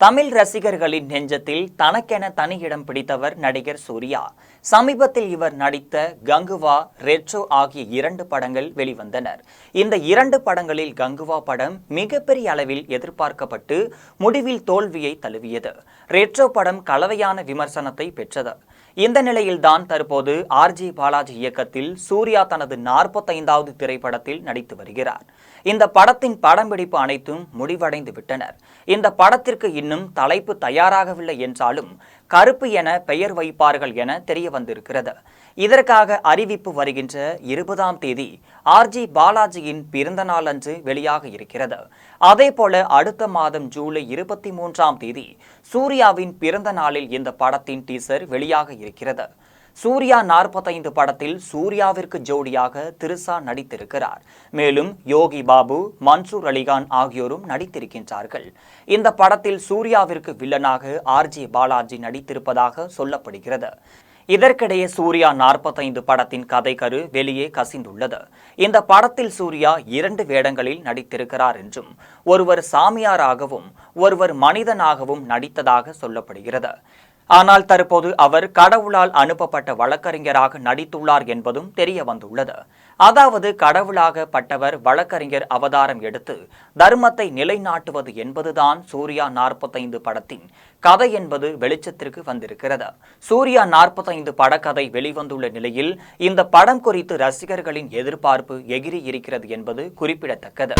தமிழ் ரசிகர்களின் நெஞ்சத்தில் தனக்கென தனி இடம் பிடித்தவர் நடிகர் சூர்யா. சமீபத்தில் இவர் நடித்த கங்குவா, ரெட்ரோ ஆகிய 2 படங்கள் வெளிவந்தனர். இந்த 2 படங்களில் கங்குவா படம் மிகப்பெரிய அளவில் எதிர்பார்க்கப்பட்டு முடிவில் தோல்வியை தழுவியது. ரெட்ரோ படம் கலவையான விமர்சனத்தை பெற்றது. இந்த நிலையில்தான் தற்போது ஆர்ஜி பாலாஜி இயக்கத்தில் சூர்யா தனது 45வது திரைப்படத்தில் நடித்து வருகிறார். இந்த படத்தின் படம்பிடிப்பு அனைத்தும் முடிவடைந்து விட்டனர். இந்த படத்திற்கு இன்னும் தலைப்பு தயாராகவில்லை என்றாலும் கருப்பு என பெயர் வைப்பார்கள் என தெரிய வந்திருக்கிறது. இதற்காக அறிவிப்பு வருகின்ற 20ஆம் தேதி ஆர்ஜி பாலாஜியின் பிறந்த நாள் அன்று வெளியாக இருக்கிறது. அதேபோல அடுத்த மாதம் ஜூலை 23ஆம் தேதி சூர்யாவின் பிறந்த நாளில் இந்த படத்தின் டீசர் வெளியாக இருக்கிறது. சூர்யா 45 படத்தில் சூர்யாவிற்கு ஜோடியாக திரிஷா நடித்திருக்கிறார். மேலும் யோகி பாபு, மன்சூர் அலிகான் ஆகியோரும் நடித்திருக்கின்றார்கள். இந்த படத்தில் சூர்யாவிற்கு வில்லனாக ஆர்ஜி பாலாஜி நடித்திருப்பதாக சொல்லப்படுகிறது. இதற்கிடையே சூர்யா 45 படத்தின் கதைக்கரு வெளியே கசிந்துள்ளது. இந்த படத்தில் சூர்யா 2 வேடங்களில் நடித்திருக்கிறார் என்றும், ஒருவர் சாமியாராகவும் ஒருவர் மனிதனாகவும் நடித்ததாக சொல்லப்படுகிறது. ஆனால் தற்போது அவர் கடவுளால் அனுப்பப்பட்ட வழக்கறிஞராக நடித்துள்ளார் என்பதும் தெரிய வந்துள்ளது. அதாவது கடவுளாகப்பட்டவர் வழக்கறிஞர் அவதாரம் எடுத்து தர்மத்தை நிலைநாட்டுவது என்பதுதான் சூர்யா 45 படத்தின் கதை என்பது வெளிச்சத்திற்கு வந்திருக்கிறது. சூர்யா 45 படக்கதை வெளிவந்துள்ள நிலையில் இந்த படம் குறித்து ரசிகர்களின் எதிர்பார்ப்பு எகிரி இருக்கிறது என்பது குறிப்பிடத்தக்கது.